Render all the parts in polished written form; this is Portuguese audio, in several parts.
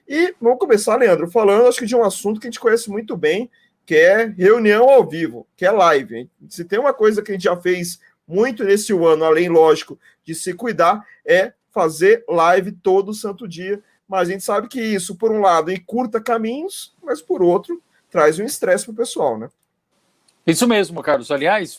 E vamos começar, Leandro, falando, acho que de um assunto que a gente conhece muito bem, que é reunião ao vivo, que é live. Hein? Se tem uma coisa que a gente já fez muito nesse ano, além, lógico, de se cuidar, é fazer live todo santo dia. Mas a gente sabe que isso, por um lado, encurta caminhos, mas por outro, traz um estresse para o pessoal, né? Isso mesmo, Carlos. Aliás,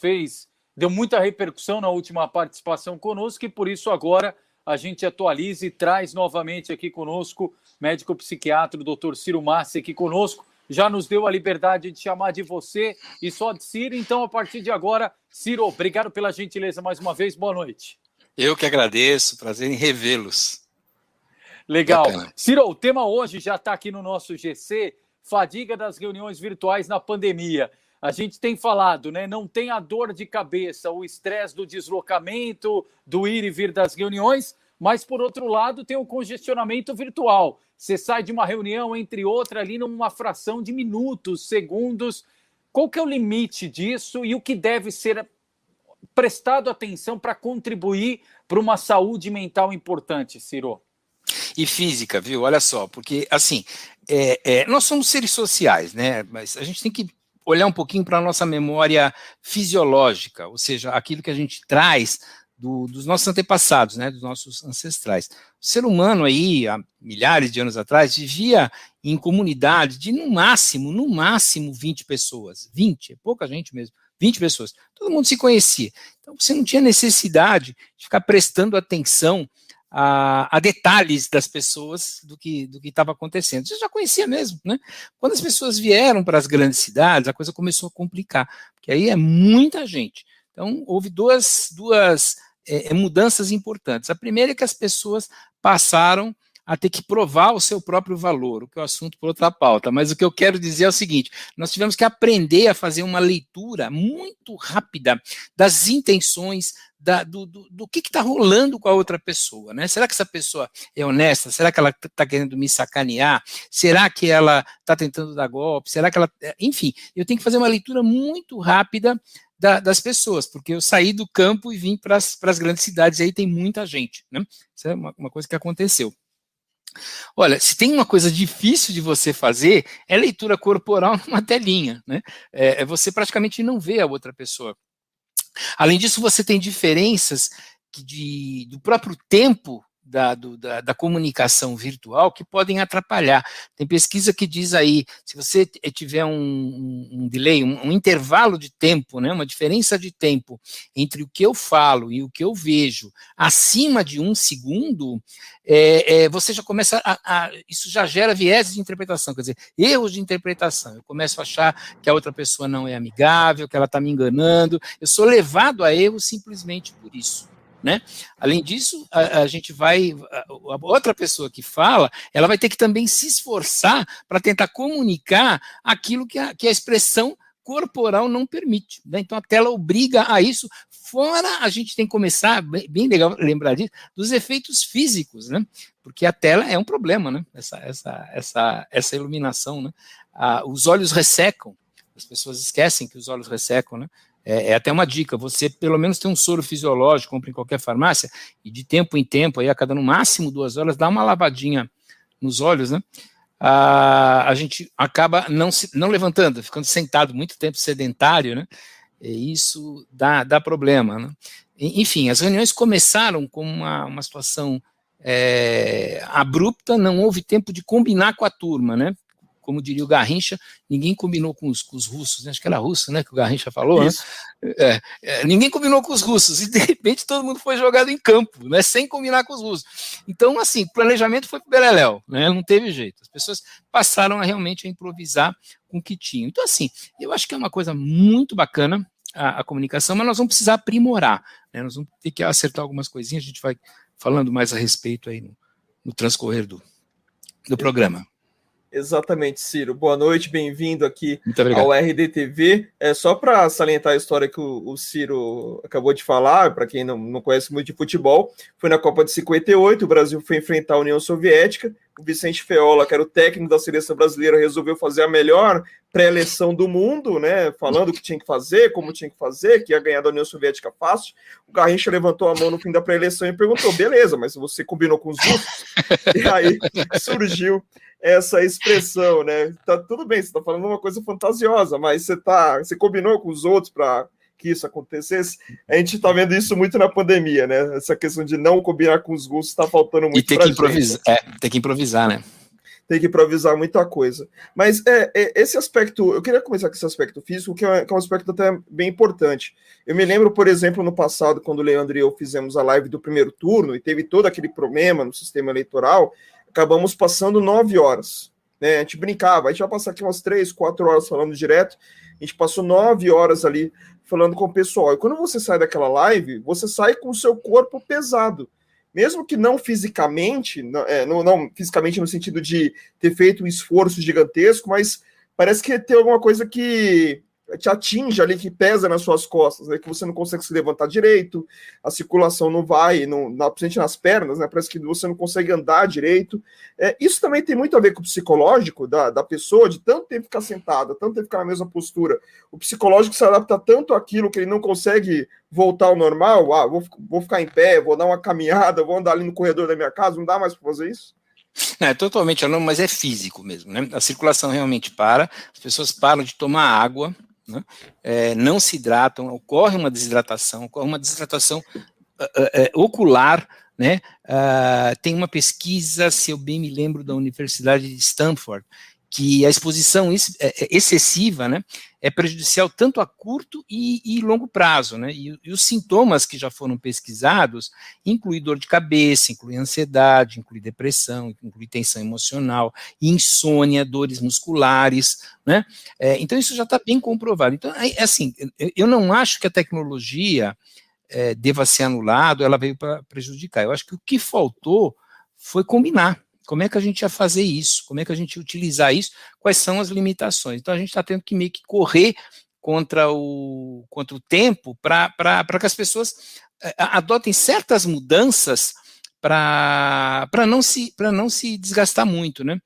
deu muita repercussão na última participação conosco e por isso agora a gente atualiza e traz novamente aqui conosco médico psiquiatra, o Dr. Ciro Massi aqui conosco. Já nos deu a liberdade de chamar de você e só de Ciro. Então, a partir de agora, Ciro, obrigado pela gentileza mais uma vez. Boa noite. Eu que agradeço, prazer em revê-los. Legal. Bacana. Ciro, o tema hoje já está aqui no nosso GC, fadiga das reuniões virtuais na pandemia. A gente tem falado, né? Não tem a dor de cabeça, o estresse do deslocamento, do ir e vir das reuniões, mas, por outro lado, tem o congestionamento virtual. Você sai de uma reunião, entre outra, ali numa fração de minutos, segundos. Qual que é o limite disso e o que deve ser prestado atenção para contribuir para uma saúde mental importante, Ciro? E física, viu? Olha só, porque, assim, nós somos seres sociais, né? Mas a gente tem que olhar um pouquinho para a nossa memória fisiológica, ou seja, aquilo que a gente traz dos nossos antepassados, né, dos nossos ancestrais. O ser humano aí, há milhares de anos atrás, vivia em comunidade de no máximo 20 pessoas. 20, é pouca gente mesmo, 20 pessoas. Todo mundo se conhecia. Então você não tinha necessidade de ficar prestando atenção a detalhes das pessoas do que estava acontecendo. Você já conhecia mesmo, né? Quando as pessoas vieram para as grandes cidades, a coisa começou a complicar, porque aí é muita gente. Então, houve duas mudanças importantes. A primeira é que as pessoas passaram a ter que provar o seu próprio valor, o que é o assunto por outra pauta. Mas o que eu quero dizer é o seguinte, nós tivemos que aprender a fazer uma leitura muito rápida das intenções, do que está rolando com a outra pessoa, né? Será que essa pessoa é honesta? Será que ela está querendo me sacanear? Será que ela está tentando dar golpe? Será que ela... Enfim, eu tenho que fazer uma leitura muito rápida das pessoas, porque eu saí do campo e vim para as grandes cidades, e aí tem muita gente, né? Isso é uma coisa que aconteceu. Olha, se tem uma coisa difícil de você fazer, é leitura corporal numa telinha, né? Você praticamente não vê a outra pessoa. Além disso, você tem diferenças do próprio tempo da comunicação virtual que podem atrapalhar. Tem pesquisa que diz aí, se você tiver um delay, um intervalo de tempo, né, uma diferença de tempo entre o que eu falo e o que eu vejo acima de 1 segundo, você já começa isso já gera viés de interpretação, quer dizer, erros de interpretação. Eu começo a achar que a outra pessoa não é amigável, que ela está me enganando, eu sou levado a erro simplesmente por isso. Né? Além disso, a outra pessoa que fala, ela vai ter que também se esforçar para tentar comunicar aquilo que a expressão corporal não permite, né? Então a tela obriga a isso, fora a gente tem que começar, bem legal lembrar disso, dos efeitos físicos, né? Porque a tela é um problema, né? Essa iluminação, né? Os olhos ressecam, as pessoas esquecem que os olhos ressecam, né? É até uma dica, você pelo menos tem um soro fisiológico, compra em qualquer farmácia, e de tempo em tempo, aí a cada no máximo 2 horas, dá uma lavadinha nos olhos, né? A gente acaba não levantando, ficando sentado muito tempo sedentário, né? E isso dá problema, né? Enfim, as reuniões começaram com uma situação abrupta, não houve tempo de combinar com a turma, né? Como diria o Garrincha, ninguém combinou com os russos, né? Acho que era russo, né, que o Garrincha falou, né? Ninguém combinou com os russos, e de repente todo mundo foi jogado em campo, né, sem combinar com os russos. Então, assim, o planejamento foi pro beleléu, né, não teve jeito, as pessoas passaram realmente a improvisar com o que tinham. Então, assim, eu acho que é uma coisa muito bacana a comunicação, mas nós vamos precisar aprimorar, né, nós vamos ter que acertar algumas coisinhas, a gente vai falando mais a respeito aí no transcorrer do programa. Exatamente, Ciro. Boa noite, bem-vindo aqui ao RDTV. Só para salientar a história que o Ciro acabou de falar, para quem não conhece muito de futebol, foi na Copa de 58, o Brasil foi enfrentar a União Soviética, o Vicente Feola, que era o técnico da seleção brasileira, resolveu fazer a melhor pré-eleição do mundo, né, falando o que tinha que fazer, como tinha que fazer, que ia ganhar da União Soviética fácil. O Garrincha levantou a mão no fim da pré-eleição e perguntou, beleza, mas você combinou com os russos? E aí surgiu essa expressão, né? Tá tudo bem, você está falando uma coisa fantasiosa, mas você combinou com os outros para que isso acontecesse. A gente está vendo isso muito na pandemia, né? Essa questão de não combinar com os gostos está faltando muito. E ter que improvisar, tem que improvisar, né? Tem que improvisar muita coisa. Mas esse aspecto, eu queria começar com esse aspecto físico, que é um aspecto até bem importante. Eu me lembro, por exemplo, no passado, quando o Leandro e eu fizemos a live do primeiro turno, e teve todo aquele problema no sistema eleitoral, acabamos passando 9 horas. Né? A gente brincava, a gente vai passar aqui umas 3, 4 horas falando direto, a gente passou 9 horas ali falando com o pessoal. E quando você sai daquela live, você sai com o seu corpo pesado. Mesmo que não fisicamente, não fisicamente no sentido de ter feito um esforço gigantesco, mas parece que tem alguma coisa que te atinge ali, que pesa nas suas costas, né, que você não consegue se levantar direito, a circulação não vai, principalmente nas pernas, né, parece que você não consegue andar direito. Isso também tem muito a ver com o psicológico da pessoa, de tanto tempo ficar sentada, tanto tempo ficar na mesma postura. O psicológico se adapta tanto àquilo que ele não consegue voltar ao normal. Vou ficar em pé, vou dar uma caminhada, vou andar ali no corredor da minha casa, não dá mais para fazer isso? Não, é totalmente anônimo, mas é físico mesmo, né? A circulação realmente para, as pessoas param de tomar água, né? Não se hidratam, ocorre uma desidratação ocular, né? Tem uma pesquisa, se eu bem me lembro, da Universidade de Stanford, que a exposição excessiva, né, é prejudicial tanto a curto e longo prazo, né, e os sintomas que já foram pesquisados incluem dor de cabeça, incluem ansiedade, incluem depressão, incluem tensão emocional, insônia, dores musculares, né, então isso já está bem comprovado. Então, assim, eu não acho que a tecnologia deva ser anulada, ela veio para prejudicar. Eu acho que o que faltou foi combinar. Como é que a gente ia fazer isso? Como é que a gente ia utilizar isso? Quais são as limitações? Então, a gente está tendo que meio que correr contra o tempo para que as pessoas adotem certas mudanças para não se desgastar muito, né?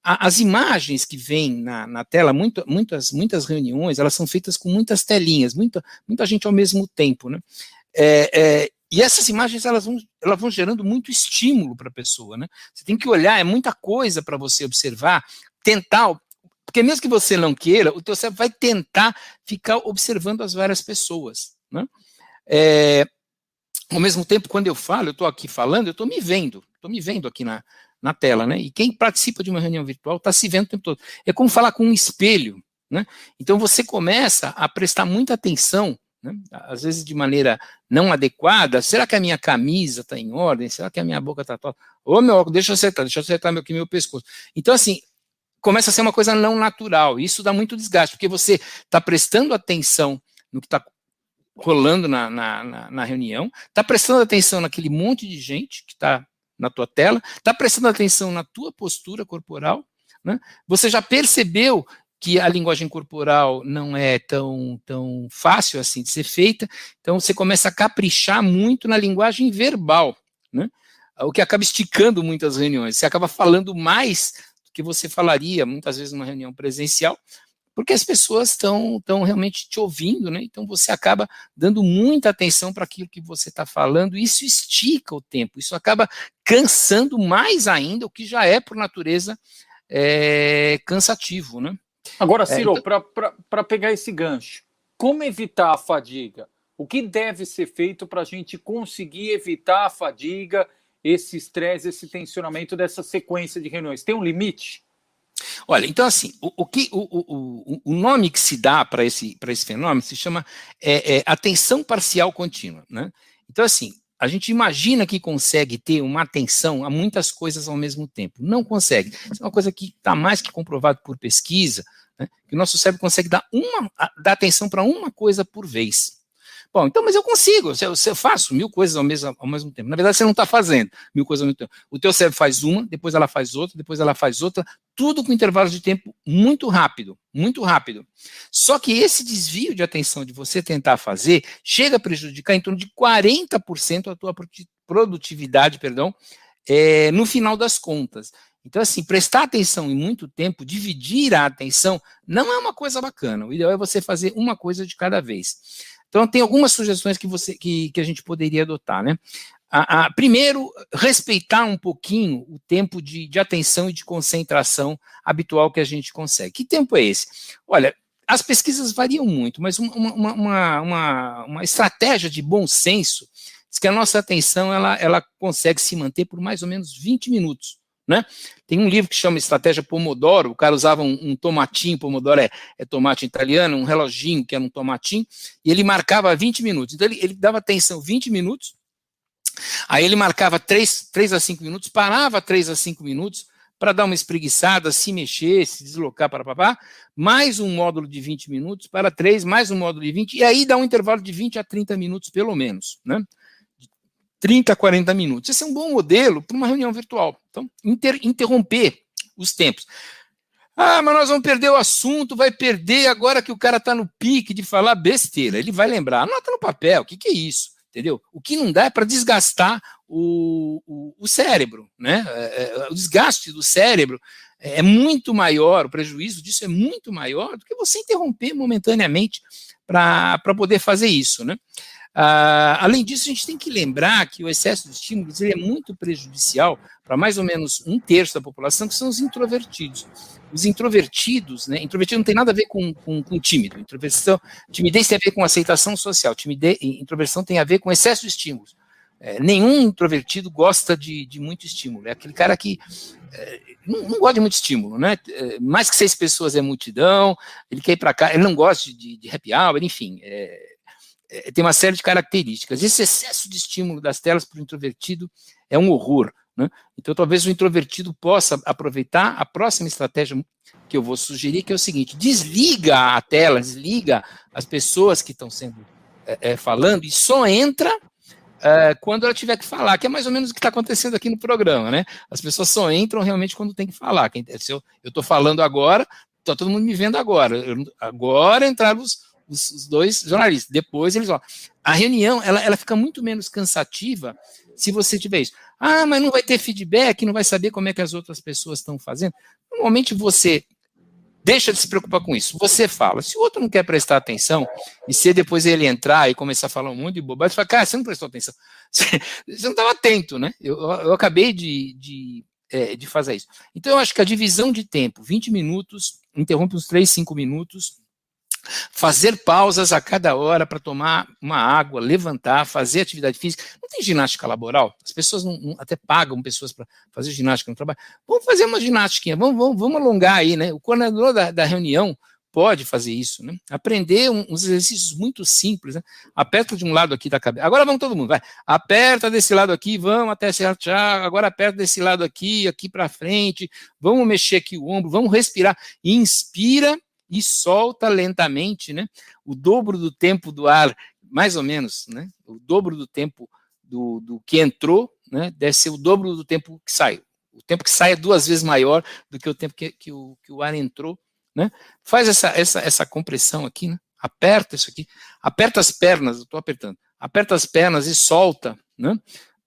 As imagens que vêm na tela, muitas reuniões, elas são feitas com muitas telinhas, muita gente ao mesmo tempo, né? E essas imagens, elas vão gerando muito estímulo para a pessoa, né? Você tem que olhar, é muita coisa para você observar, tentar, porque mesmo que você não queira, o teu cérebro vai tentar ficar observando as várias pessoas, né? Ao mesmo tempo, quando eu falo, eu estou aqui falando, eu estou me vendo aqui na tela, né? E quem participa de uma reunião virtual está se vendo o tempo todo. É como falar com um espelho, né? Então você começa a prestar muita atenção, né? Às vezes de maneira não adequada. Será que a minha camisa está em ordem? Será que a minha boca está torta? Ô, meu óculos, deixa eu acertar meu pescoço. Então, assim, começa a ser uma coisa não natural. Isso dá muito desgaste, porque você está prestando atenção no que está rolando na reunião, está prestando atenção naquele monte de gente que está na tua tela, está prestando atenção na tua postura corporal, né? Você já percebeu que a linguagem corporal não é tão fácil assim de ser feita, então você começa a caprichar muito na linguagem verbal, né? O que acaba esticando muito as reuniões, você acaba falando mais do que você falaria, muitas vezes, numa reunião presencial, porque as pessoas estão realmente te ouvindo, né? Então você acaba dando muita atenção para aquilo que você está falando, e isso estica o tempo, isso acaba cansando mais ainda, o que já é, por natureza, cansativo, né? Agora, Ciro, para pegar esse gancho, como evitar a fadiga? O que deve ser feito para a gente conseguir evitar a fadiga, esse estresse, esse tensionamento dessa sequência de reuniões? Tem um limite? Olha, então assim, o nome que se dá para esse fenômeno se chama atenção parcial contínua, né? Então assim, a gente imagina que consegue ter uma atenção a muitas coisas ao mesmo tempo. Não consegue. Isso é uma coisa que está mais que comprovado por pesquisa, né, que o nosso cérebro consegue dar atenção para uma coisa por vez. Bom, então, mas eu consigo, eu faço 1000 coisas ao mesmo tempo. Na verdade, você não está fazendo 1000 coisas ao mesmo tempo. O teu cérebro faz uma, depois ela faz outra, depois ela faz outra, tudo com intervalos de tempo muito rápido, muito rápido. Só que esse desvio de atenção de você tentar fazer chega a prejudicar em torno de 40% a tua produtividade, no final das contas. Então, assim, prestar atenção em muito tempo, dividir a atenção, não é uma coisa bacana. O ideal é você fazer uma coisa de cada vez. Então, tem algumas sugestões que a gente poderia adotar, né? Primeiro, respeitar um pouquinho o tempo de atenção e de concentração habitual que a gente consegue. Que tempo é esse? Olha, as pesquisas variam muito, mas uma estratégia de bom senso diz que a nossa atenção ela consegue se manter por mais ou menos 20 minutos. Né? Tem um livro que chama Estratégia Pomodoro, o cara usava um tomatinho, Pomodoro é tomate italiano, um reloginho que era um tomatinho, e ele marcava 20 minutos. Então ele dava atenção 20 minutos, aí ele marcava 3 a 5 minutos, parava 3 a 5 minutos para dar uma espreguiçada, se mexer, se deslocar para papá, mais um módulo de 20 minutos para 3, mais um módulo de 20, e aí dá um intervalo de 20 a 30 minutos pelo menos, né? 30 a 40 minutos. Esse é um bom modelo para uma reunião virtual. Então, interromper os tempos. Mas nós vamos perder o assunto, vai perder agora que o cara está no pique de falar besteira. Ele vai lembrar, anota no papel, o que é isso? Entendeu? O que não dá é para desgastar o cérebro, né? O desgaste do cérebro é muito maior, o prejuízo disso é muito maior do que você interromper momentaneamente para poder fazer isso, né? Além disso, a gente tem que lembrar que o excesso de estímulos ele é muito prejudicial para mais ou menos 1/3 da população, que são os introvertidos. Os introvertidos, né? Introvertido não tem nada a ver com tímido. Timidez tem a ver com aceitação social. Introversão tem a ver com excesso de estímulos. Nenhum introvertido gosta de muito estímulo. É aquele cara que não gosta de muito estímulo, né? Mais que 6 pessoas é multidão, ele quer ir para cá, ele não gosta de happy hour, enfim. Tem uma série de características. Esse excesso de estímulo das telas para o introvertido é um horror, né? Então, talvez o introvertido possa aproveitar a próxima estratégia que eu vou sugerir, que é o seguinte: desliga a tela, desliga as pessoas que estão sendo falando e só entra quando ela tiver que falar, que é mais ou menos o que está acontecendo aqui no programa, né? As pessoas só entram realmente quando tem que falar. Se eu estou falando agora, está todo mundo me vendo agora. Agora entraram os 2 jornalistas, depois eles, a reunião, ela fica muito menos cansativa se você tiver isso. Mas não vai ter feedback, não vai saber como é que as outras pessoas estão fazendo. Normalmente você deixa de se preocupar com isso, você fala. Se o outro não quer prestar atenção, e se depois ele entrar e começar a falar um monte de bobagem, você fala, cara, você não prestou atenção, você não estava atento, né? Eu acabei de fazer isso. Então eu acho que a divisão de tempo, 20 minutos, interrompe uns 3, 5 minutos, fazer pausas a cada hora para tomar uma água, levantar, fazer atividade física. Não tem ginástica laboral? As pessoas até pagam pessoas para fazer ginástica no trabalho. Vamos fazer uma ginástica, vamos alongar aí, né? O coordenador da reunião pode fazer isso, né? Aprender uns exercícios muito simples, né? Aperta de um lado aqui da cabeça. Agora vamos todo mundo, vai. Aperta desse lado aqui, vamos até se achar. Agora aperta desse lado aqui para frente. Vamos mexer aqui o ombro, vamos respirar. Inspira e solta lentamente, né? O dobro do tempo do ar, mais ou menos, né? O dobro do tempo do que entrou, né? Deve ser o dobro do tempo que sai. O tempo que sai é 2 vezes maior do que o tempo que o ar entrou, né? Faz essa compressão aqui, né? Aperta isso aqui, aperta as pernas, eu estou apertando, aperta as pernas e solta, né?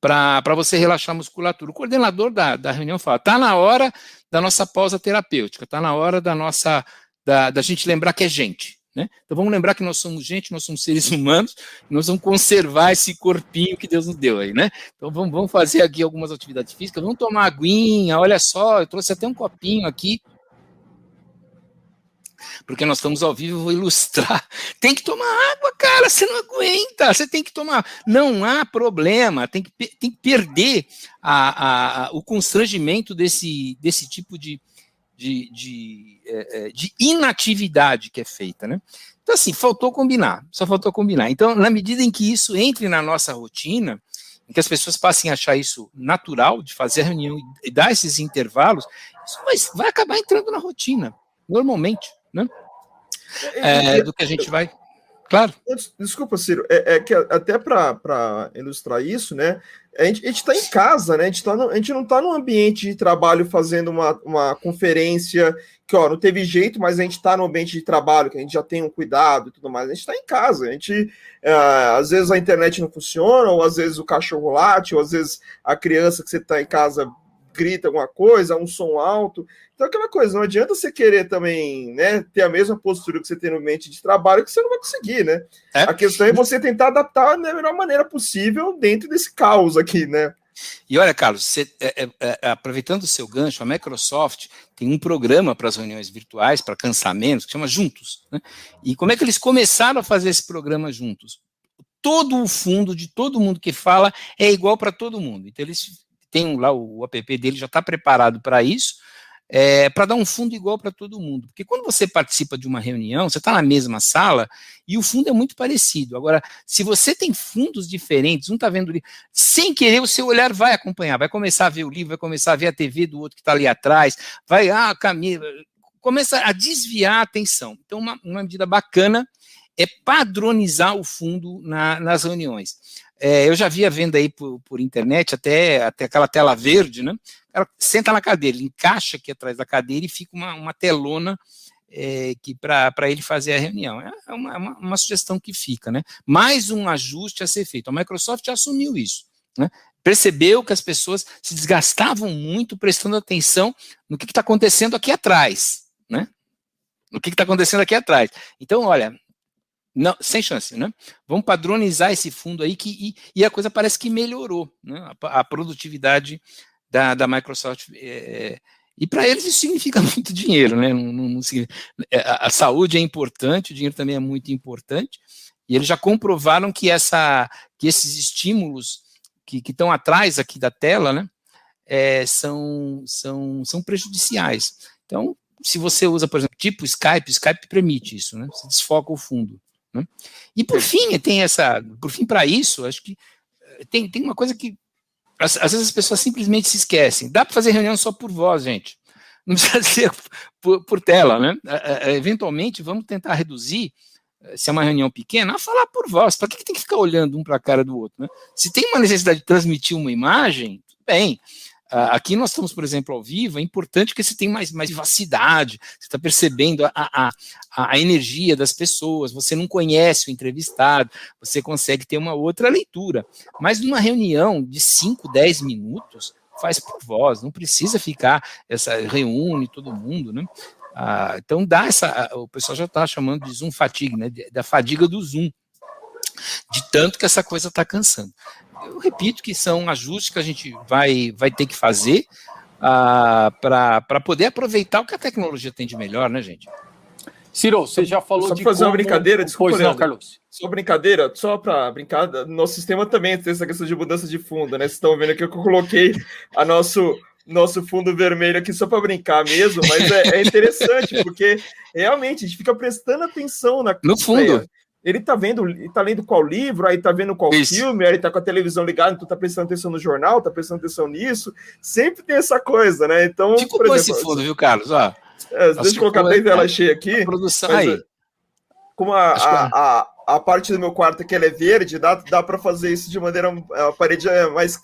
Para você relaxar a musculatura. O coordenador da reunião fala, está na hora da nossa pausa terapêutica, está na hora da gente lembrar que é gente, né? Então vamos lembrar que nós somos gente, nós somos seres humanos, nós vamos conservar esse corpinho que Deus nos deu aí, né? Então vamos fazer aqui algumas atividades físicas, vamos tomar aguinha, olha só, eu trouxe até um copinho aqui, porque nós estamos ao vivo, eu vou ilustrar. Tem que tomar água, cara, você não aguenta, você tem que tomar. Não há problema, tem que perder o constrangimento desse tipo de inatividade que é feita, né? Então, assim, só faltou combinar. Então, na medida em que isso entre na nossa rotina, em que as pessoas passem a achar isso natural, de fazer a reunião e dar esses intervalos, isso vai acabar entrando na rotina, normalmente, né? Do que a gente vai... Claro. Desculpa, Ciro, que até para ilustrar isso, né? A gente está em casa, né? A gente não está num ambiente de trabalho fazendo uma conferência que, não teve jeito, mas a gente está no ambiente de trabalho, que a gente já tem um cuidado e tudo mais. A gente está em casa. A gente, às vezes a internet não funciona, ou às vezes o cachorro late, ou às vezes a criança que você está em casa grita alguma coisa, um som alto. Então, aquela coisa, não adianta você querer também, né, ter a mesma postura que você tem no ambiente de trabalho, que você não vai conseguir, né? A questão é você tentar adaptar da melhor maneira possível dentro desse caos aqui, né? E olha, Carlos, aproveitando o seu gancho, a Microsoft tem um programa para as reuniões virtuais, para cansamentos, que chama Juntos, né? E como é que eles começaram a fazer esse programa juntos? Todo o fundo de todo mundo que fala é igual para todo mundo. Então, eles têm lá, o app dele já está preparado para isso, para dar um fundo igual para todo mundo. Porque quando você participa de uma reunião, você está na mesma sala e o fundo é muito parecido. Agora, se você tem fundos diferentes, um está vendo o livro, sem querer o seu olhar vai acompanhar, vai começar a ver o livro, vai começar a ver a TV do outro que está ali atrás, vai, Camila, começa a desviar a atenção. Então, uma medida bacana é padronizar o fundo nas reuniões. Eu já vi a venda aí por internet, até aquela tela verde, né? O cara senta na cadeira, ele encaixa aqui atrás da cadeira e fica uma telona para ele fazer a reunião. É uma sugestão que fica, né? Mais um ajuste a ser feito. A Microsoft já assumiu isso, né? Percebeu que as pessoas se desgastavam muito prestando atenção no que está acontecendo aqui atrás, né? No que está acontecendo aqui atrás. Então, olha, não, sem chance, né? Vamos padronizar esse fundo aí e a coisa parece que melhorou, né? A produtividade da Microsoft. E para eles isso significa muito dinheiro, né? A saúde é importante, o dinheiro também é muito importante, e eles já comprovaram que esses estímulos que estão atrás aqui da tela, né? São prejudiciais. Então, se você usa, por exemplo, tipo Skype permite isso, né? Você desfoca o fundo. Né? E por fim, para isso, acho que tem uma coisa que às vezes as pessoas simplesmente se esquecem. Dá para fazer reunião só por voz, gente. Não precisa ser por tela, né? Eventualmente, vamos tentar reduzir, se é uma reunião pequena, a falar por voz. Para que tem que ficar olhando um para a cara do outro? Né? Se tem uma necessidade de transmitir uma imagem, tudo bem. Aqui nós estamos, por exemplo, ao vivo, é importante que você tenha mais vivacidade, você está percebendo a energia das pessoas, você não conhece o entrevistado, você consegue ter uma outra leitura. Mas numa reunião de 5, 10 minutos, faz por voz, não precisa ficar, reúne todo mundo, né? Então o pessoal já está chamando de Zoom fatigue, né? Da fadiga do Zoom, de tanto que essa coisa está cansando. Eu repito que são ajustes que a gente vai ter que fazer para poder aproveitar o que a tecnologia tem de melhor, né, gente? Ciro, você já falou só de fazer uma brincadeira, desculpa, não, Carlos. Só brincadeira, só para brincar, nosso sistema também tem essa questão de mudança de fundo, né? Vocês estão vendo aqui que eu coloquei nosso fundo vermelho aqui só para brincar mesmo, mas é interessante, porque realmente a gente fica prestando atenção no fundo. Ele tá lendo qual livro, aí tá vendo qual filme, aí tá com a televisão ligada, então tá prestando atenção no jornal, tá prestando atenção nisso. Sempre tem essa coisa, né? Então, ficou por exemplo, esse fundo, viu, Carlos? Deixa eu colocar bem tela cheia aqui. A produção aí. Como a parte do meu quarto aqui ela é verde, dá para fazer isso de maneira... A parede é mais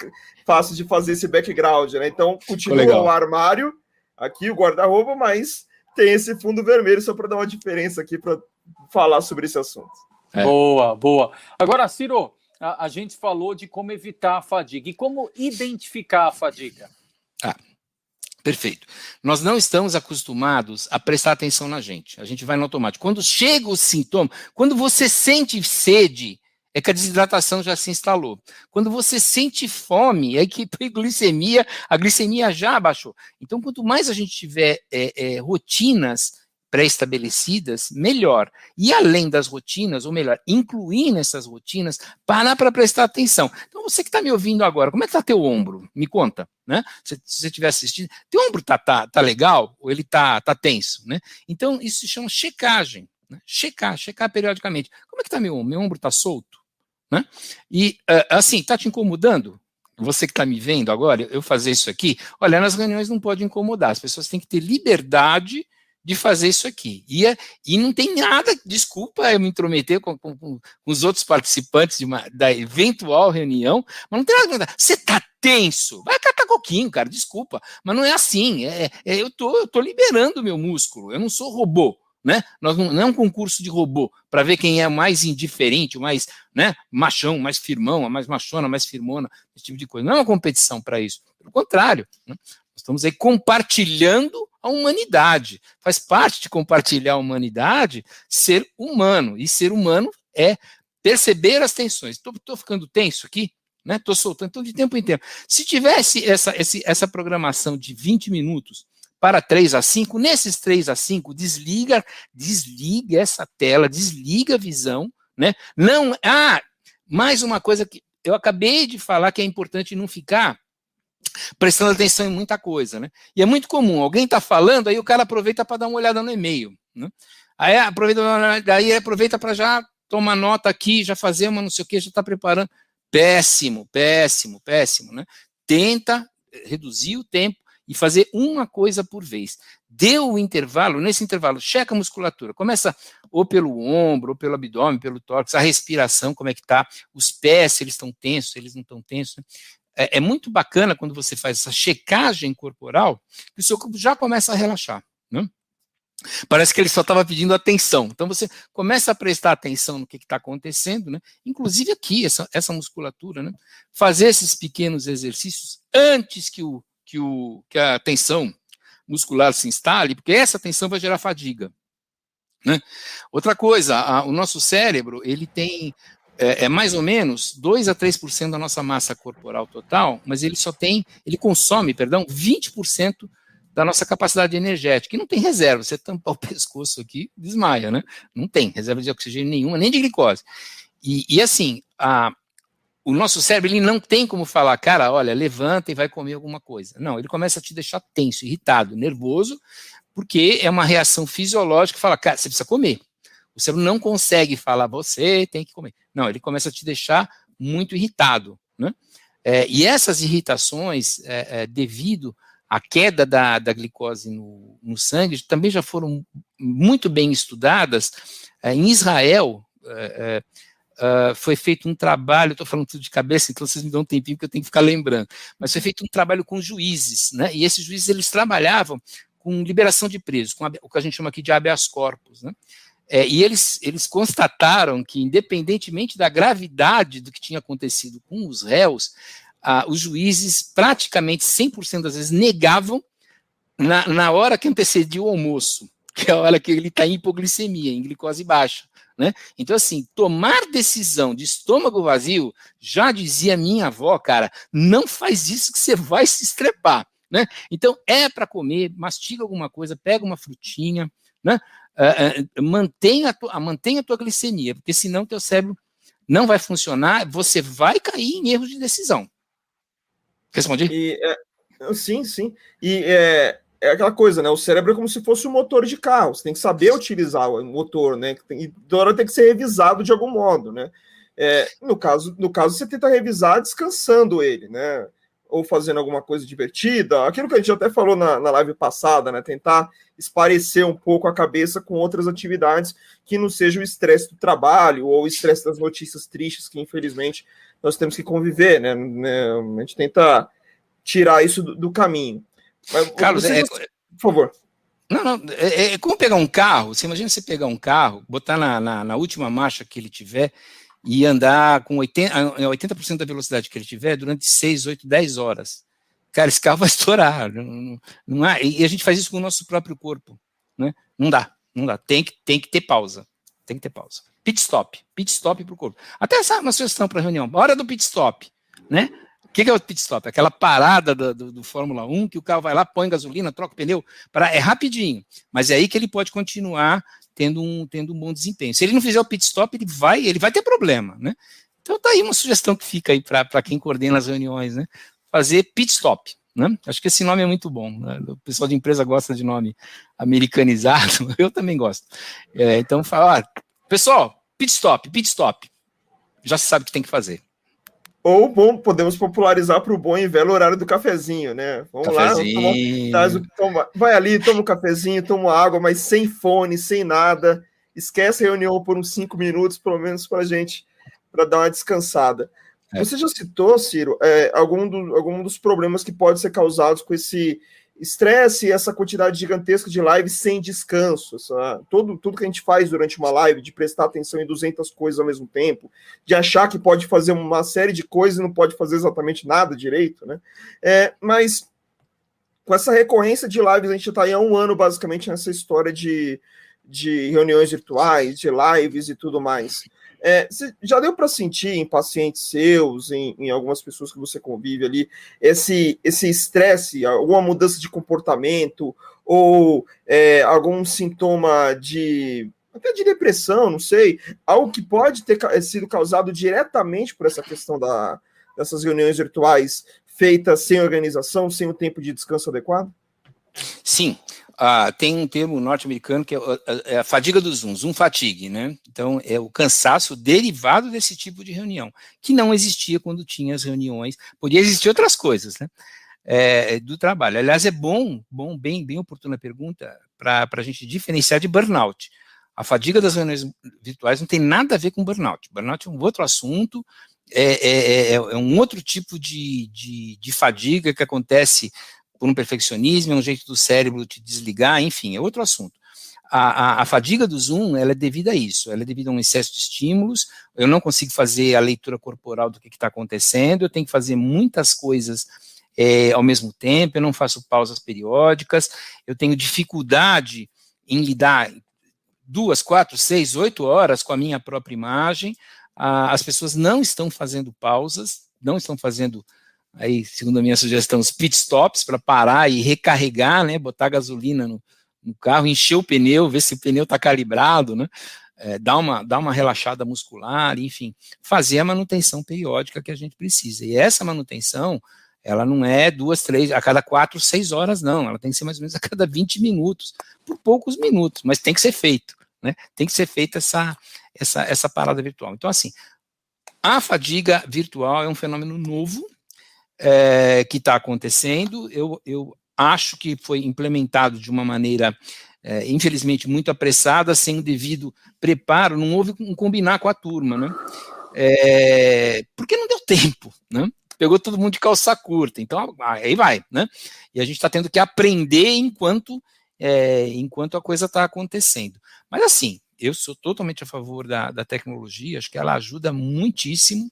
fácil de fazer esse background, né? Então, continua o armário, aqui o guarda-roupa, mas tem esse fundo vermelho só para dar uma diferença aqui, para falar sobre esse assunto. Boa. Agora, Ciro, a gente falou de como evitar a fadiga. E como identificar a fadiga? Perfeito. Nós não estamos acostumados a prestar atenção na gente. A gente vai no automático. Quando chega o sintoma, quando você sente sede, é que a desidratação já se instalou. Quando você sente fome, é que a glicemia já abaixou. Então, quanto mais a gente tiver rotinas pré-estabelecidas, melhor. E além das rotinas, ou melhor, incluir nessas rotinas, parar para prestar atenção. Então, você que está me ouvindo agora, como é que está teu ombro? Me conta, né? Se você estiver assistindo, teu ombro tá legal ou ele tá tenso, né? Então, isso se chama checagem, né? Checar periodicamente. Como é que está meu ombro? Meu ombro está solto, né? E, assim, está te incomodando? Você que está me vendo agora, eu fazer isso aqui, olha, nas reuniões não pode incomodar, as pessoas têm que ter liberdade de fazer isso aqui. E não tem nada, desculpa eu me intrometer com os outros participantes da eventual reunião, mas não tem nada. Você tá tenso? Vai catar coquinho, cara, desculpa. Mas não é assim. Eu tô liberando o meu músculo, eu não sou robô, né? Não é um concurso de robô para ver quem é o mais indiferente, o mais, né, machão, mais firmão, a mais machona, mais firmona, esse tipo de coisa. Não é uma competição para isso. Pelo contrário, né? Nós estamos aí compartilhando a humanidade. Faz parte de compartilhar a humanidade ser humano. E ser humano é perceber as tensões. Estou ficando tenso aqui? Estou soltando, então de tempo em tempo. Se tivesse essa programação de 20 minutos para 3 a 5, nesses 3 a 5, desliga essa tela, desliga a visão, né? Não, mais uma coisa que eu acabei de falar que é importante não ficar prestando atenção em muita coisa, né? E é muito comum, alguém está falando, aí o cara aproveita para dar uma olhada no e-mail, né? Aí aproveita para já tomar nota aqui, já fazer uma não sei o que, já está preparando. Péssimo, né? Tenta reduzir o tempo e fazer uma coisa por vez. Deu o intervalo, nesse intervalo, checa a musculatura. Começa ou pelo ombro, ou pelo abdômen, pelo tórax, a respiração, como é que está, os pés, se eles estão tensos, se eles não estão tensos. Né? É muito bacana quando você faz essa checagem corporal, que o seu corpo já começa a relaxar. Né? Parece que ele só estava pedindo atenção. Então você começa a prestar atenção no que está acontecendo, né? Inclusive aqui, essa musculatura, né? Fazer esses pequenos exercícios antes que a tensão muscular se instale, porque essa tensão vai gerar fadiga. Né? Outra coisa, o nosso cérebro, ele tem mais ou menos 2 a 3% da nossa massa corporal total, mas ele consome 20% da nossa capacidade energética, e não tem reserva, você tampar o pescoço aqui, desmaia, né? Não tem reserva de oxigênio nenhuma, nem de glicose. E assim, o nosso cérebro, ele não tem como falar, cara, olha, levanta e vai comer alguma coisa. Não, ele começa a te deixar tenso, irritado, nervoso, porque é uma reação fisiológica que fala, cara, você precisa comer. O cérebro não consegue falar, você tem que comer. Não, ele começa a te deixar muito irritado, né? E essas irritações, devido à queda da glicose no sangue, também já foram muito bem estudadas. Em Israel, foi feito um trabalho, estou falando tudo de cabeça, então vocês me dão um tempinho que eu tenho que ficar lembrando, mas foi feito um trabalho com juízes, né? E esses juízes, eles trabalhavam com liberação de presos, com o que a gente chama aqui de habeas corpus, né? E eles constataram que, independentemente da gravidade do que tinha acontecido com os réus, os juízes praticamente 100% das vezes negavam na hora que antecedia o almoço, que é a hora que ele está em hipoglicemia, em glicose baixa. Né? Então, assim, tomar decisão de estômago vazio, já dizia minha avó, cara, não faz isso que você vai se estrepar. Né? Então, é para comer, mastiga alguma coisa, pega uma frutinha, né? Mantenha a tua glicemia, porque senão teu cérebro não vai funcionar, você vai cair em erros de decisão. Respondi? Sim. E é aquela coisa, né? O cérebro é como se fosse um motor de carro. Você tem que saber utilizar o motor, né? E toda hora tem que ser revisado de algum modo, né? No caso, você tenta revisar descansando ele, né? Ou fazendo alguma coisa divertida. Aquilo que a gente até falou na live passada, né? Tentar esparecer um pouco a cabeça com outras atividades que não seja o estresse do trabalho ou o estresse das notícias tristes que, infelizmente, nós temos que conviver, né? A gente tenta tirar isso do caminho. Mas, Carlos, por favor. Não, é como pegar um carro. Você imagina você pegar um carro, botar na última marcha que ele tiver e andar com 80% da velocidade que ele tiver durante 6, 8, 10 horas. Cara, esse carro vai estourar. Não há, e a gente faz isso com o nosso próprio corpo. Né? Não dá. Tem que ter pausa. Pit stop para o corpo. Até essa uma sugestão para a reunião. Hora do pit stop. Né? O que é o pit stop? Aquela parada do Fórmula 1 que o carro vai lá, põe gasolina, troca o pneu. É rapidinho. Mas é aí que ele pode continuar tendo um bom desempenho. Se ele não fizer o pit stop, ele vai ter problema, né? Então tá aí uma sugestão que fica aí para quem coordena as reuniões, né? Fazer pit stop, né? Acho que esse nome é muito bom, né? O pessoal de empresa gosta de nome americanizado, eu também gosto. Então fala, pessoal, pit stop. Já se sabe o que tem que fazer. Ou podemos popularizar para o bom e velho horário do cafezinho, né? Vamos lá, vai ali, toma um cafezinho, toma uma água, mas sem fone, sem nada. Esquece a reunião por uns 5 minutos, pelo menos para dar uma descansada. Você já citou, Ciro, algum dos problemas que podem ser causados com esse estresse e essa quantidade gigantesca de lives sem descanso. Tudo que a gente faz durante uma live, de prestar atenção em 200 coisas ao mesmo tempo, de achar que pode fazer uma série de coisas e não pode fazer exatamente nada direito, né? Mas com essa recorrência de lives, a gente está aí há um ano, basicamente, nessa história de reuniões virtuais, de lives e tudo mais. Já deu para sentir em pacientes seus, em algumas pessoas que você convive ali, esse estresse, alguma mudança de comportamento, ou algum sintoma até de depressão, não sei, algo que pode ter sido causado diretamente por essa questão dessas reuniões virtuais feitas sem organização, sem o tempo de descanso adequado? Sim. Tem um termo norte-americano que é a fadiga do Zoom fatigue, né? Então, é o cansaço derivado desse tipo de reunião, que não existia quando tinha as reuniões. Podia existir outras coisas, né? Do trabalho. Aliás, é bem oportuna a pergunta para a gente diferenciar de burnout. A fadiga das reuniões virtuais não tem nada a ver com burnout. Burnout é um outro assunto, é um outro tipo de fadiga que acontece por um perfeccionismo, é um jeito do cérebro te desligar, enfim, é outro assunto. A fadiga do Zoom, ela é devida a isso, ela é devida a um excesso de estímulos, eu não consigo fazer a leitura corporal do que está acontecendo, eu tenho que fazer muitas coisas ao mesmo tempo, eu não faço pausas periódicas, eu tenho dificuldade em lidar 2, 4, 6, 8 horas com a minha própria imagem, as pessoas não estão fazendo pausas, não estão fazendo, aí, segundo a minha sugestão, os pit stops para parar e recarregar, né, botar gasolina no carro, encher o pneu, ver se o pneu está calibrado, né, dar uma relaxada muscular, enfim, fazer a manutenção periódica que a gente precisa. E essa manutenção, ela não é 2, 3, a cada 4, 6 horas, não, ela tem que ser mais ou menos a cada 20 minutos, por poucos minutos, mas tem que ser feito, né, tem que ser feita essa parada virtual. Então, assim, a fadiga virtual é um fenômeno novo, que está acontecendo, eu acho que foi implementado de uma maneira, infelizmente, muito apressada, sem o devido preparo, não houve um combinar com a turma, né? Porque não deu tempo, né? Pegou todo mundo de calça curta, então aí vai, né? E a gente está tendo que aprender enquanto a coisa está acontecendo. Mas assim, eu sou totalmente a favor da tecnologia, acho que ela ajuda muitíssimo,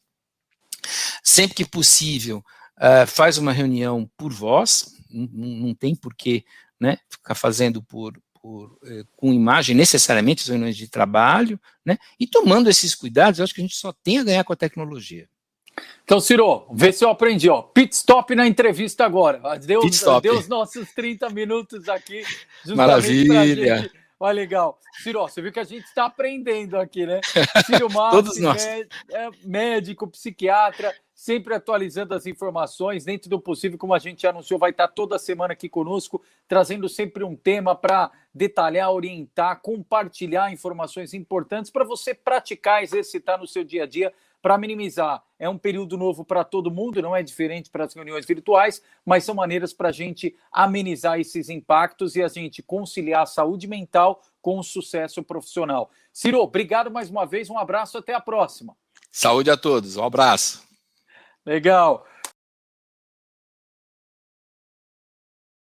sempre que possível, faz uma reunião por voz, não tem porquê, né, ficar fazendo com imagem necessariamente as reuniões de trabalho, né, e tomando esses cuidados, eu acho que a gente só tem a ganhar com a tecnologia. Então, Ciro, vê se eu aprendi, ó. Pit stop na entrevista agora. Deu os nossos 30 minutos aqui. Maravilha. Gente. Olha, legal. Ciro, você viu que a gente está aprendendo aqui, né? Ciro Todos nós. Médico, psiquiatra, sempre atualizando as informações, dentro do possível, como a gente anunciou, vai estar toda semana aqui conosco, trazendo sempre um tema para detalhar, orientar, compartilhar informações importantes para você praticar, exercitar no seu dia a dia, para minimizar. É um período novo para todo mundo, não é diferente para as reuniões virtuais, mas são maneiras para a gente amenizar esses impactos e a gente conciliar a saúde mental com o sucesso profissional. Ciro, obrigado mais uma vez, um abraço, até a próxima. Saúde a todos, um abraço. Legal.